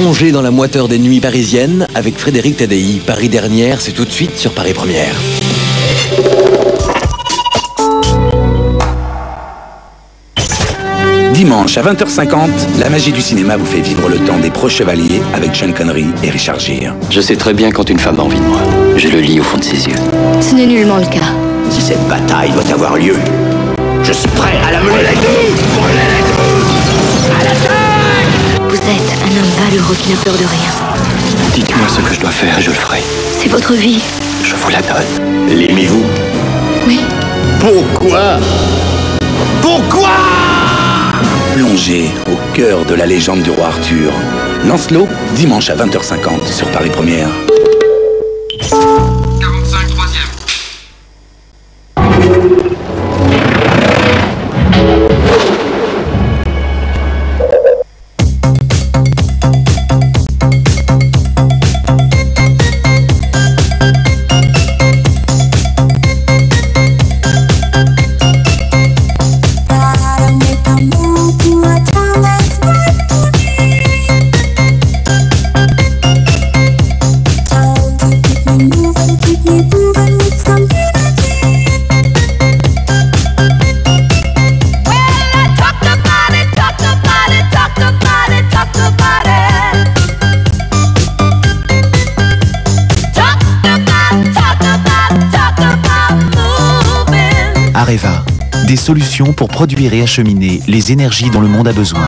Plongez dans la moiteur des nuits parisiennes avec Frédéric Tadei. Paris dernière, c'est tout de suite sur Paris Première. Dimanche à 20h50, la magie du cinéma vous fait vivre le temps des Pros Chevaliers avec Sean Connery et Richard Gere. Je sais très bien quand une femme a envie de moi. Je le lis au fond de ses yeux. Ce n'est nullement le cas. Si cette bataille doit avoir lieu, je suis prêt à la mener. À l'attaque! Vous êtes un homme valeureux qui n'a peur de rien. Dites-moi ce que je dois faire et je le ferai. C'est votre vie. Je vous la donne. L'aimez-vous? Oui. Pourquoi? Pourquoi? Plongez au cœur de la légende du roi Arthur. Lancelot, dimanche à 20h50 sur Paris Première. 45 troisième. Areva, des solutions pour produire et acheminer les énergies dont le monde a besoin.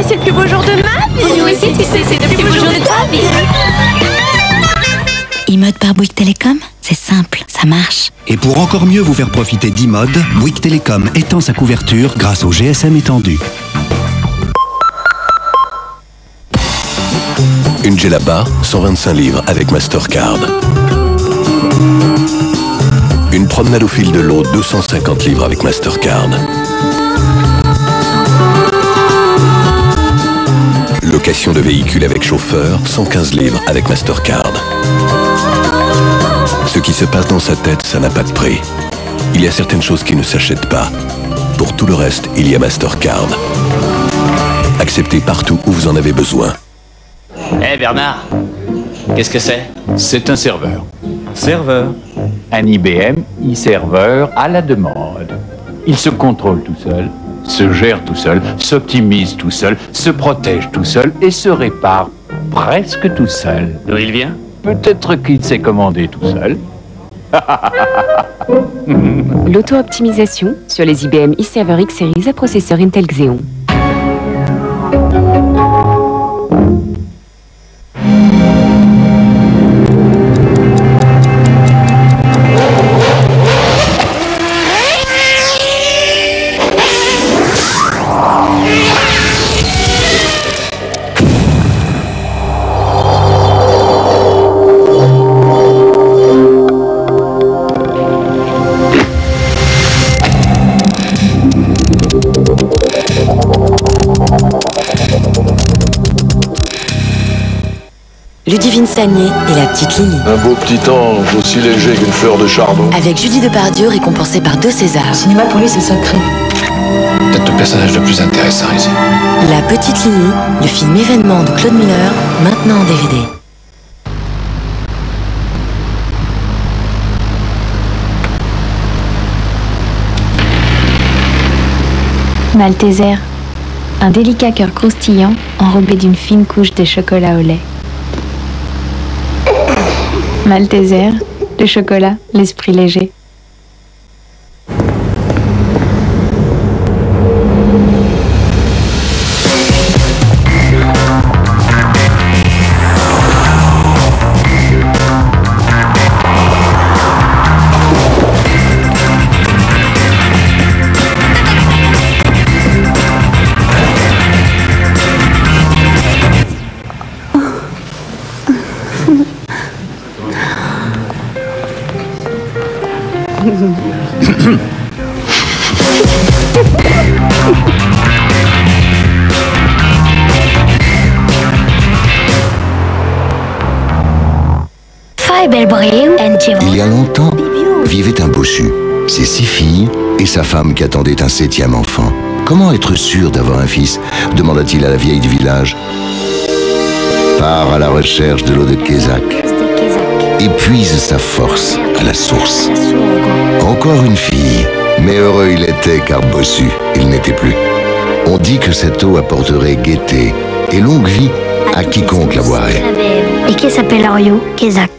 C'est le plus beau jour de ma vie. Oui, aussi, tu sais, c'est le plus beau jour de ta vie. E-mode par Bouygues Télécom, c'est simple, ça marche. Et pour encore mieux vous faire profiter d'e-mode, Bouygues Télécom étend sa couverture grâce au GSM étendu. Une Djellaba, 125 livres avec Mastercard. Une promenade au fil de l'eau, 250 livres avec Mastercard. Location de véhicule avec chauffeur, 115 livres avec Mastercard. Ce qui se passe dans sa tête, ça n'a pas de prix. Il y a certaines choses qui ne s'achètent pas. Pour tout le reste, il y a Mastercard. Accepté partout où vous en avez besoin. Eh Bernard, qu'est-ce que c'est? C'est un serveur. Serveur. Un IBM e-serveur à la demande. Il se contrôle tout seul, se gère tout seul, s'optimise tout seul, se protège tout seul et se répare presque tout seul. D'où il vient? Peut-être qu'il s'est commandé tout seul. L'auto-optimisation sur les IBM e-server X-Series à processeur Intel Xeon. Ludivine Sagné et la petite Lily. Un beau petit ange, aussi léger qu'une fleur de charbon. Avec Judy Depardieu récompensée par 2 Césars. Le cinéma pour lui c'est sacré. Peut-être le personnage le plus intéressant ici. La petite Lily, le film événement de Claude Muller, maintenant en DVD. Malteser, un délicat cœur croustillant enrobé d'une fine couche de chocolat au lait. Malteser, le chocolat, l'esprit léger. Il y a longtemps, vivait un bossu, ses 6 filles et sa femme qui attendait un 7e enfant. Comment être sûr d'avoir un fils? Demanda-t-il à la vieille du village. Part à la recherche de l'eau de Kézak. Épuise sa force à la source. Encore une fille, mais heureux il était car bossu, il n'était plus. On dit que cette eau apporterait gaieté et longue vie à quiconque la boirait. Et qui s'appelle Orio, Kézak.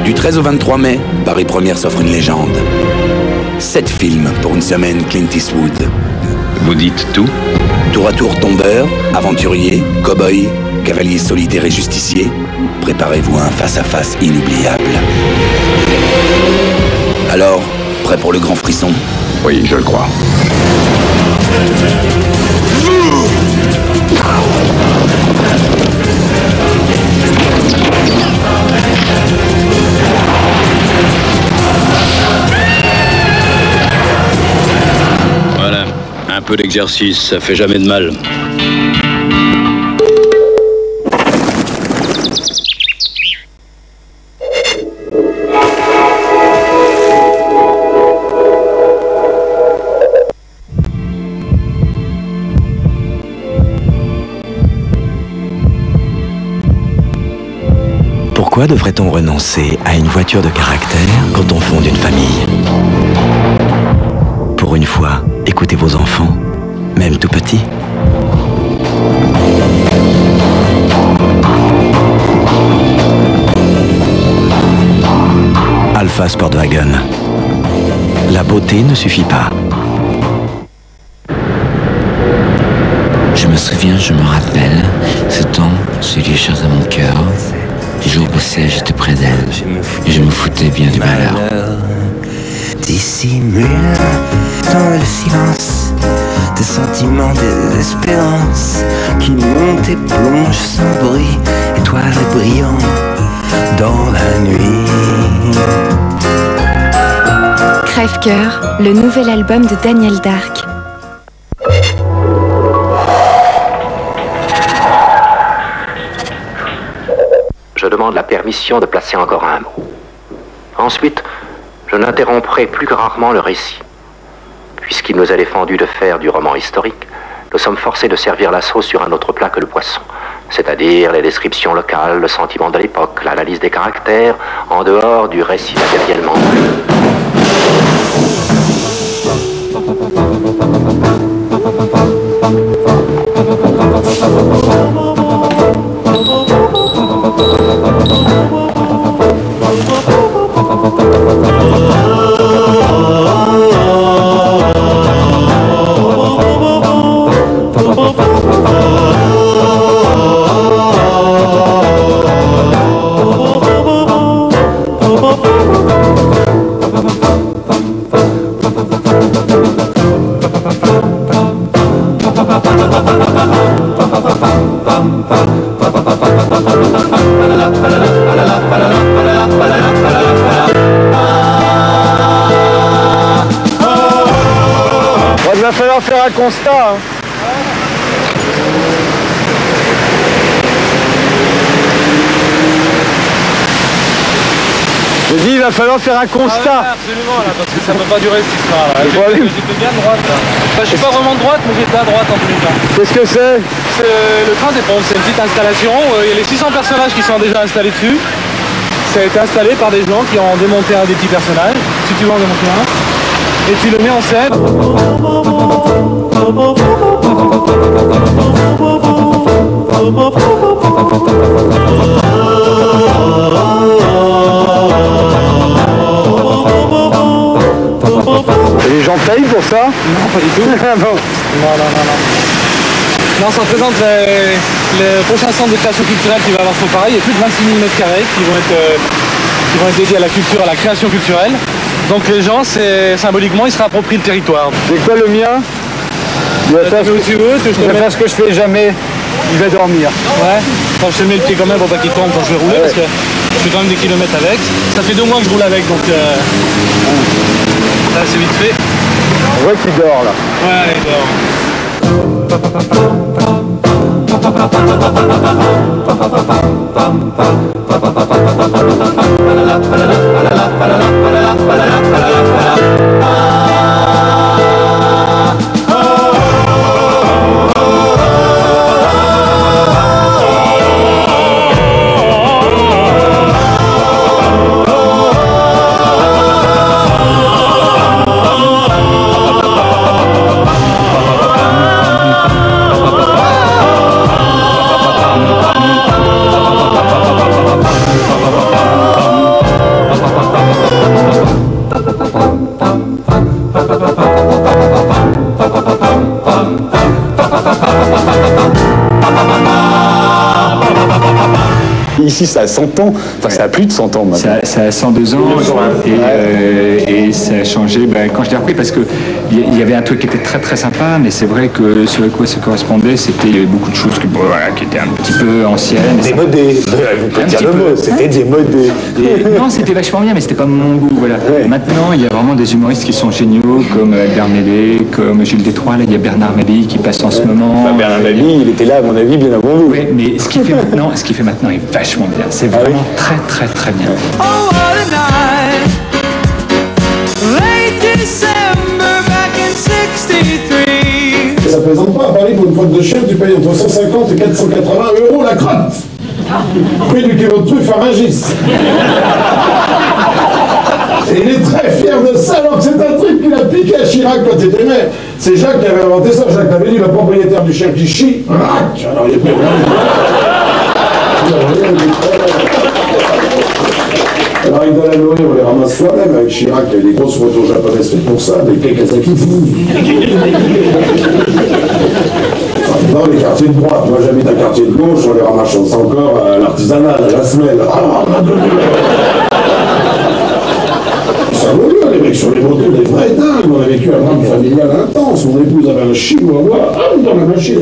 Du 13 au 23 mai, Paris Première s'offre une légende. 7 films pour une semaine Clint Eastwood. Vous dites tout? Tour à tour tombeur, aventurier, cow-boy, cavalier solitaire et justicier. Préparez-vous à un face-à-face inoubliable. Alors, prêt pour le grand frisson? Oui, je le crois. Voilà, un peu d'exercice, ça fait jamais de mal. Pourquoi devrait-on renoncer à une voiture de caractère quand on fonde une famille? Pour une fois, écoutez vos enfants, même tout petits. Alfa Sportwagen. La beauté ne suffit pas. Je me souviens, je me rappelle, ce temps, celui cher à mon cœur. Les jours passaient, j'étais près d'elle, et je me foutais bien du malheur. Dissimule dans le silence des sentiments, des espérances qui montent et plongent sans bruit, étoiles brillant dans la nuit. Crève-cœur, le nouvel album de Daniel Dark. Je demande la permission de placer encore un mot. Ensuite, je n'interromprai plus que rarement le récit. Puisqu'il nous est défendu de faire du roman historique, nous sommes forcés de servir la sauce sur un autre plat que le poisson, c'est-à-dire les descriptions locales, le sentiment de l'époque, l'analyse des caractères, en dehors du récit matériellement. Il va falloir faire un constat. Hein. Je dis, il va falloir faire un constat. Ah ouais, absolument, là, parce que ça ne peut pas durer cette histoire-là. J'étais bien de droite. Là. Enfin, je suis pas vraiment de droite, mais j'étais à droite en tous les cas. Qu'est-ce que c'est? C'est le train des pompes. C'est une petite installation. Il y a les 600 personnages qui sont déjà installés dessus. Ça a été installé par des gens qui ont démonté un des petits personnages. Si tu veux en démonter un. Et tu le mets en scène. Et les gens payent pour ça? Non, pas du tout. Bon. Non. Non, ça représente le prochain centre de création culturelle qui va avoir son pareil. Il y a plus de 26 000 m² qui vont être dédiés à la culture, à la création culturelle. Donc les gens, symboliquement, ils se réapproprient le territoire. C'est quoi le mien? Tu vas faire ce que tu veux, je vais faire ce que je fais jamais. Il va dormir. Ouais. Enfin, je te mets le pied quand même pour pas qu'il tombe quand je vais rouler, parce que je fais quand même des kilomètres avec. Ça fait 2 mois que je roule avec, donc là c'est vite fait. On voit qu'il dort là. Ouais, il dort. Ici, ça a 100 ans, enfin ça a plus de 100 ans maintenant. Ça a 102 ans et ça a changé quand je l'ai repris parce qu'il y avait un truc qui était très très sympa, mais c'est vrai que ce à quoi ça correspondait, il y avait beaucoup de choses qui étaient un petit peu anciennes. Démodées, vous pouvez dire le mot, c'était démodé. Non, c'était vachement bien, mais c'était pas mon goût. Voilà. Ouais. Maintenant, il y a vraiment des humoristes qui sont géniaux, comme Albert Médé, comme Gilles Détroit. Là, il y a Bernard Mabille qui passe en ce moment. Enfin, Bernard Mabille, il était là, à mon avis, bien avant vous. Oui, mais ce qu'il fait maintenant est vachement bien. C'est vraiment très très très bien. Oh, what a night. Late December back in 63. Ça plaisante pas à Paris pour une faute de chien, tu payes entre 150 et 480 € la crotte. Prix du kilo de truffe à Rungis. Et il est très fier de ça, alors que c'est un truc qu'il a piqué à Chirac quand il était maire. C'est Jacques qui avait inventé ça. Jacques l'avait dit, le propriétaire du chien qui chie, rac. Alors il est bien. Alors avec Delanoë, on les ramasse soi-même. Avec Chirac, il y avait des grosses photos japonaises faites pour ça, des Kekazaki. Dans les quartiers de droite, moi j'habite un quartier de gauche, on les ramasse encore à l'artisanal, à la semelle. Ça vaut mieux, les mecs sur les motos, des vrais dingues. On a vécu un drame familial intense. Mon épouse avait un chihuahua dans la machine,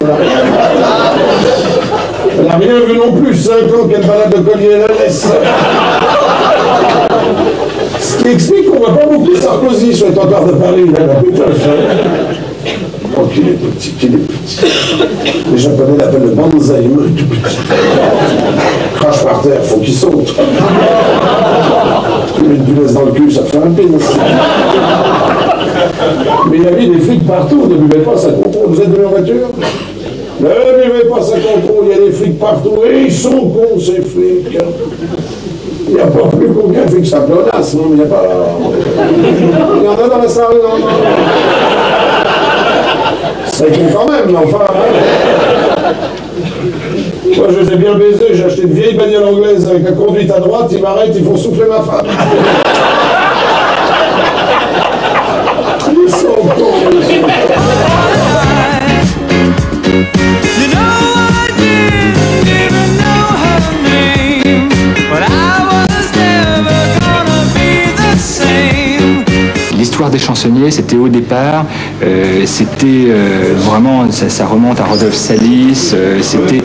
elle n'a rien vu non plus, 5 ans qu'elle balade le collier et la laisse. Ce qui explique qu'on voit pas beaucoup Sarkozy sur les trottoirs de Paris. Là, putain, oh, qu'il est petit, qu'il est petit. Les Japonais l'appellent le banzai, tout petit. Crache par terre, faut qu'il saute. Tu mets une punaise dans le cul, ça fait un pin. Mais il y avait des flics partout, ne buvez pas, ça contrôle. Vous êtes de la voiture? Ne buvez pas, ça contrôle, il y a des flics partout. Et ils sont cons, ces flics. Il n'y a pas plus qu'aucun flic ça plonasse, non, mais il n'y a pas... Il y en a dans la salle, non. Ça écrit quand même, mais enfin... Moi, je les ai bien baisés, j'ai acheté une vieille bagnole anglaise avec la conduite à droite, ils m'arrêtent, ils font souffler ma femme. Ils sont cons, L'histoire des chansonniers, c'était au départ, vraiment, ça remonte à Rodolphe Salis, c'était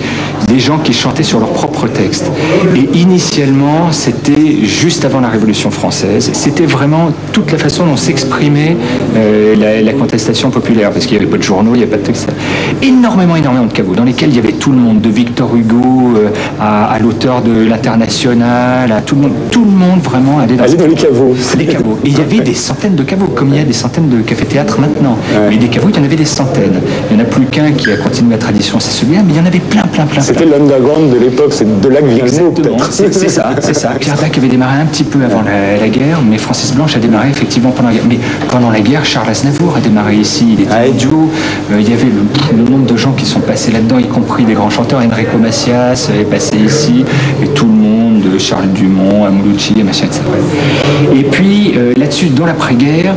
des gens qui chantaient sur leurs propres textes. Et initialement, c'était juste avant la Révolution française, c'était vraiment toute la façon dont s'exprimait la contestation populaire, parce qu'il n'y avait pas de journaux, il n'y avait pas de texte. Énormément de caveaux, dans lesquels il y avait tout le monde, de Victor Hugo à l'auteur de l'International, à tout le monde vraiment allait dans les caveaux. Les caveaux. Et il y avait des centaines de caveaux, comme il y a des centaines de cafés-théâtres maintenant. Ouais. Mais des caveaux, il y en avait des centaines. Il n'y en a plus qu'un qui a continué la tradition, c'est celui-là, mais il y en avait plein. C'était l'underground de l'époque, c'est de là que Vigneault, peut-être. C'est ça. Pierre Dac avait démarré un petit peu avant la guerre, mais Francis Blanche a démarré effectivement pendant la guerre. Mais pendant la guerre, Charles Aznavour a démarré ici, il était audio. Il y avait le nombre de gens qui sont passés là-dedans, y compris des grands chanteurs. Enrico Macias est passé ici, et tout le monde, de Charles Dumont à Moulouchi et machin, etc. Et puis là-dessus, dans l'après-guerre,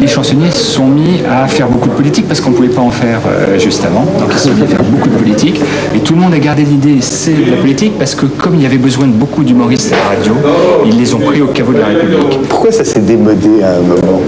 les chansonniers se sont mis à faire beaucoup de politique parce qu'on ne pouvait pas en faire juste avant. Donc ils se sont mis à faire beaucoup de politique. Et tout le monde a gardé l'idée, c'est de la politique, parce que comme il y avait besoin de beaucoup d'humoristes à la radio, ils les ont pris au caveau de la République. Pourquoi ça s'est démodé à un moment?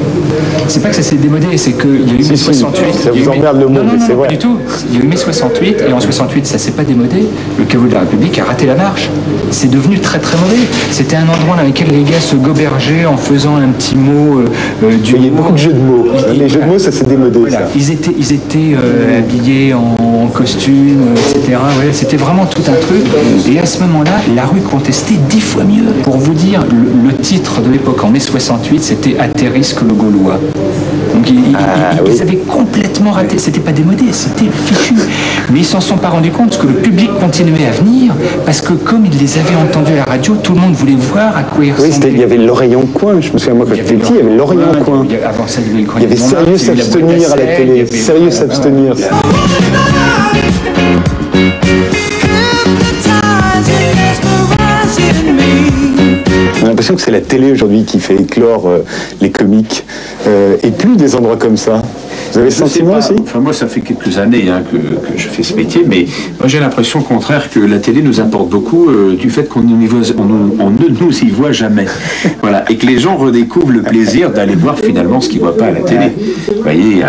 C'est pas que ça s'est démodé, c'est qu'il y a eu mai 68. Ça vous emmerde le mot, mais c'est vrai. Pas du tout. Il y a eu mai 68, et en 68, ça s'est pas démodé. Le caveau de la République a raté la marche. C'est devenu très très mauvais. C'était un endroit dans lequel les gars se gobergeaient en faisant un petit mot du. Il y a beaucoup de jeux de mots. Les jeux de mots, ça s'est démodé. Voilà. Ça. Ils étaient habillés en costume, etc. Ouais, c'était vraiment tout un truc. Et à ce moment-là, la rue contestait 10 fois mieux. Pour vous dire, le titre de l'époque en mai 68, c'était Atterrisque le Gaulois. Donc ils avaient complètement raté. C'était pas démodé, c'était fichu. Mais ils s'en sont pas rendus compte parce que le public continuait à venir, parce que comme ils les avaient entendus à la radio, tout le monde voulait voir à quoi ils ressemblaient. Il y avait l'Orient Coin, je me souviens, moi quand j'étais petit, il y avait l'Orient Coin. Avant ça, il y avait Sérieux s'abstenir à la télé. Sérieux s'abstenir. J'ai l'impression que c'est la télé aujourd'hui qui fait éclore les comiques et plus des endroits comme ça. Vous avez le sentiment aussi? Enfin, moi, ça fait quelques années que je fais ce métier, mais moi j'ai l'impression au contraire que la télé nous apporte beaucoup du fait qu'on ne nous y voit jamais. Voilà, et que les gens redécouvrent le plaisir d'aller voir finalement ce qu'ils ne voient pas à la télé. Vous voyez,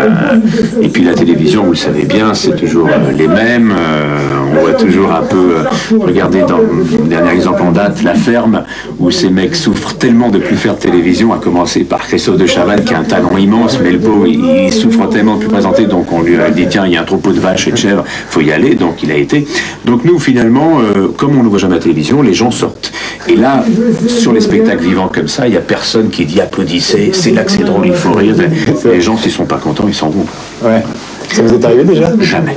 et puis la télévision, vous le savez bien, c'est toujours les mêmes. On voit toujours un peu, regardez dans le dernier exemple en date, La Ferme, où ces mecs souffrent tellement de plus faire de télévision, à commencer par Christophe de Chavannes qui a un talent immense, mais le pauvre, il souffre tellement de plus présenter, donc on lui a dit tiens, il y a un troupeau de vaches et de chèvres, faut y aller, donc il a été. Donc nous finalement, comme on ne voit jamais à la télévision, les gens sortent. Et là, sur les spectacles vivants comme ça, il n'y a personne qui dit applaudissez, c'est là que c'est drôle, il faut rire. Les gens, s'ils ne sont pas contents, ils s'en vont. Ouais. Ça vous est arrivé déjà? Jamais.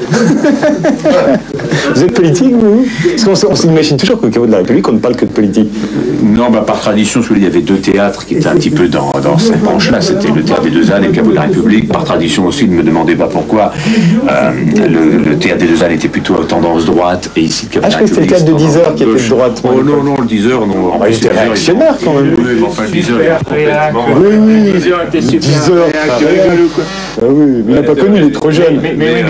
Vous êtes politique, vous? Parce qu'on s'imagine toujours qu'au caveau de la République, on ne parle que de politique. Non, par tradition, il y avait deux théâtres qui étaient un petit peu dans cette branche-là. C'était le théâtre des Deux Ânes et le caveau de la République. Par tradition aussi, ne me demandez pas pourquoi. Le théâtre des Deux Ânes était plutôt à tendance droite, et ici le caveau de la République. C'était le théâtre de 10 heures qui était de droite. Oh non, le 10 heures, non. Il était réactionnaire quand même. Oui, mais enfin, le 10 heures, complètement. Oui, 10 heures était super. 10 heures, ah oui, mais il n'a pas connu, il est trop jeune. Mais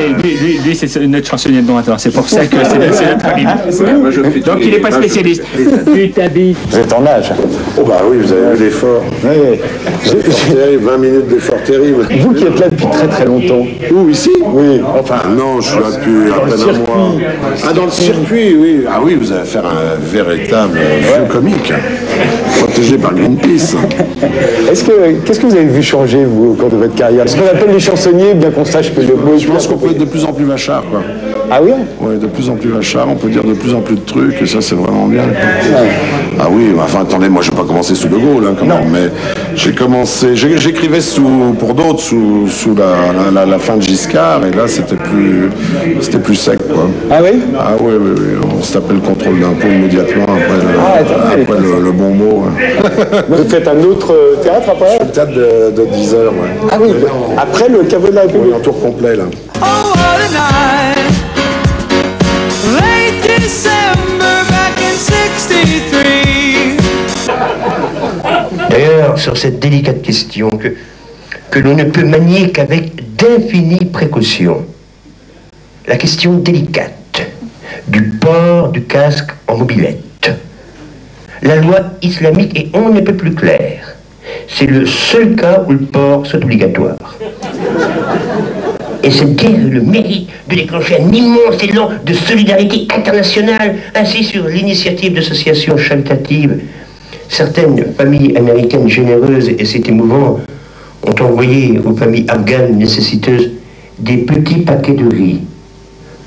lui c'est notre chansonnier de droite, alors c'est pour ça que c'est notre ami. Donc il n'est pas spécialiste. Vous êtes en âge. Oh bah oui, vous avez vu l'effort. Oui. 20 minutes d'effort terrible. Vous qui êtes là depuis très très longtemps. Où, ici? Oui. Enfin, non, je suis là depuis à peine un mois. Ah, dans le circuit, oui. Ah oui, vous allez faire un véritable jeu comique. Protégé par Greenpeace. Qu'est-ce que vous avez vu changer, vous, au cours de votre carrière? Ce qu'on appelle les chansonniers, bien qu'on sache que le mot... Je pense qu'on peut être de plus en plus vachard, quoi. Ah oui? Oui, de plus en plus vachard, on peut dire de plus en plus de trucs, et ça, c'est vraiment bien. Ouais. Ah oui, enfin, attendez, moi, je n'ai pas commencé sous De Gaulle, quand même, mais j'ai commencé... J'écrivais pour d'autres sous la fin de Giscard, et là, c'était plus sec, quoi. Ah oui? Ah oui, on se tapait le contrôle d'impôt immédiatement après le bon mot. Ouais. Vous faites un autre théâtre après? Je fais le théâtre de 10 heures, ouais. Ah oui, après le caveau de la République? Oui, en tour complet, là. Oh, what a night. Late December back in 63. D'ailleurs, sur cette délicate question que l'on ne peut manier qu'avec d'infinies précautions, la question délicate du port du casque en mobilette. La loi islamique est on ne peut plus claire. C'est le seul cas où le port soit obligatoire. Et c'est dire le mérite de déclencher un immense élan de solidarité internationale, ainsi sur l'initiative d'associations charitatives. Certaines familles américaines généreuses, et c'est émouvant, ont envoyé aux familles afghanes nécessiteuses des petits paquets de riz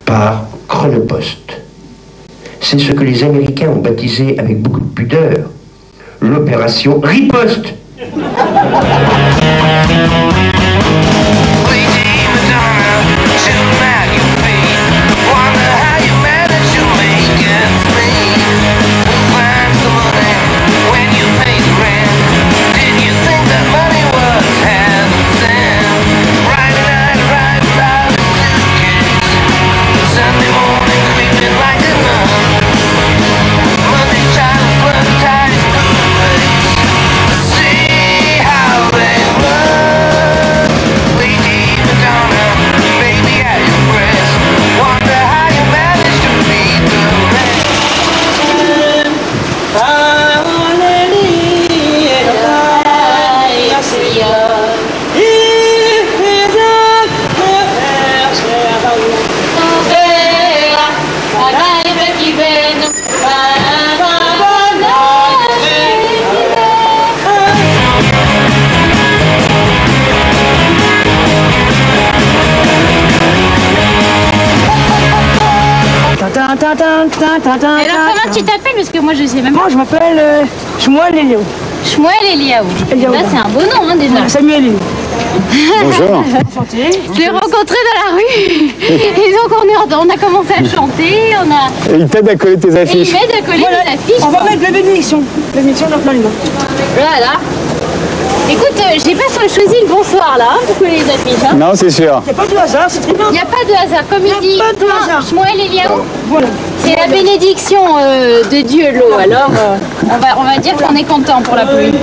par chronopost. C'est ce que les Américains ont baptisé avec beaucoup de pudeur l'opération riposte. Sunday morning creeping like a nun. Monday child was alors comment tu t'appelles? Parce que moi je sais même pas. Moi je m'appelle Shmuel Eliaou. Shmuel Eliaou. Là c'est un beau nom hein, déjà. Samuel Eliaou. Bonjour. Je l'ai rencontré dans la rue. Et donc on a commencé à chanter. Et il t'aide à coller tes affiches. Et il m'aide à coller les affiches. On va mettre la bénédiction. La bénédiction dans les mains. Voilà. Écoute, j'ai pas choisi le bonsoir là pour coller les affiches. Hein. Non, c'est sûr. Il n'y a pas de hasard, c'est très bien. Il n'y a pas de hasard. Comme il dit Shmuel Eliaou, voilà. C'est la bénédiction de Dieu l'eau. Alors on va dire qu'on est content pour la pluie.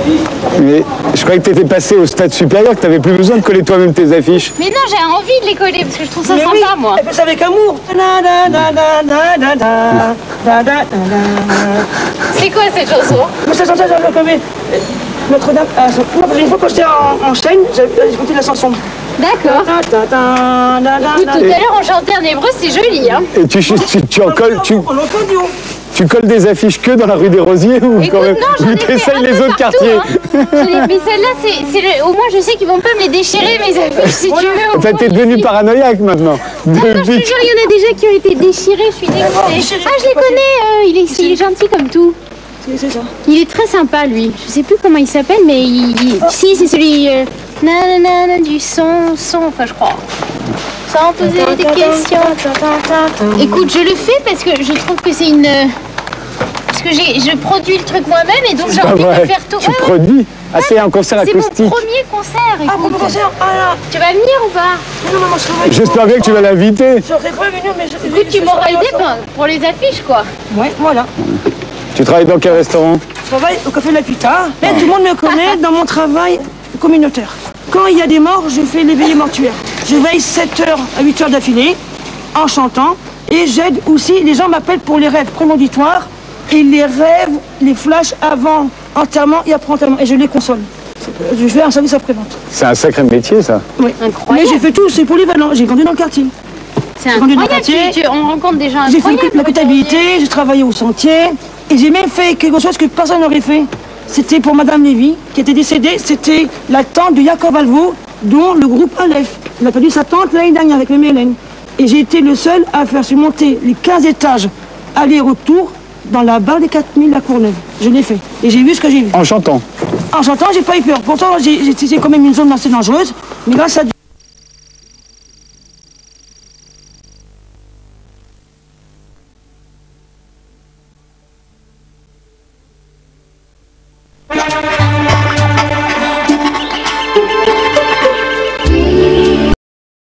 Mais je croyais que tu étais passé au stade supérieur, que tu n'avais plus besoin de coller toi-même tes affiches. Mais non, j'ai envie de les coller parce que je trouve ça sympa, oui, moi. Elle fait ça avec amour. C'est quoi cette chanson? Moi, cette chanson, j'avais comme Notre-Dame. Une fois quand j'étais en chaîne, j'ai écouté la chanson. D'accord. Écoute, tout à l'heure on chantait en hébreu, c'est joli, hein. Et tu en colles, tu colles des affiches que dans la rue des Rosiers ou écoute, quand même non, j'en ai fait un les peu autres partout, quartiers hein. Mais celle-là, au moins je sais qu'ils vont pas me les déchirer mes affiches si tu veux. Enfin, t'es devenu paranoïaque maintenant. Non, je te jure, il y en a déjà qui ont été déchirés, je suis dégoûtée. Ah, je les connais, il est gentil comme tout. C'est ça. Il est très sympa lui. Je sais plus comment il s'appelle, mais si c'est celui nanana du son, enfin je crois. Sans poser des questions. Écoute, je le fais parce que je trouve que c'est une. Parce que je produis le truc moi-même et donc j'ai envie de faire tout. Tu produis? Ah, c'est un concert acoustique. C'est mon premier concert. Ah, mon concert. Tu vas venir ou pas? Non, j'espère bien que tu vas l'inviter. Je serais pas venu, mais écoute, tu m'auras aidé pour les affiches, quoi. Ouais, voilà. Tu travailles dans quel restaurant? Je travaille au Café de la Pita. Mais tout le monde me connaît dans mon travail communautaire. Quand il y a des morts, je fais les veillées mortuaires. Je veille 7h à 8h d'affilée, en chantant. Et j'aide aussi, les gens m'appellent pour les rêves prémoditoires. Et les rêves, les flashs avant enterrement et après enterrement. Et je les console. Je fais un service après-vente. C'est un sacré métier, ça. Oui, incroyable. Mais j'ai fait tout, c'est polyvalent. J'ai grandi dans le quartier. C'est incroyable, on rencontre des gens incroyables. J'ai fait la comptabilité, j'ai travaillé au sentier. Et j'ai même fait quelque chose que personne n'aurait fait. C'était pour Madame Lévy, qui était décédée. C'était la tante de Yaakov Alvo, dont le groupe Aleph. Il a perdu sa tante l'année dernière avec même Hélène. Et j'ai été le seul à faire surmonter les 15 étages aller-retour dans la barre des 4000 à Courneuve. Je l'ai fait. Et j'ai vu ce que j'ai vu. En chantant? En chantant, j'ai pas eu peur. Pourtant, c'est quand même une zone assez dangereuse. Mais grâce à Dieu.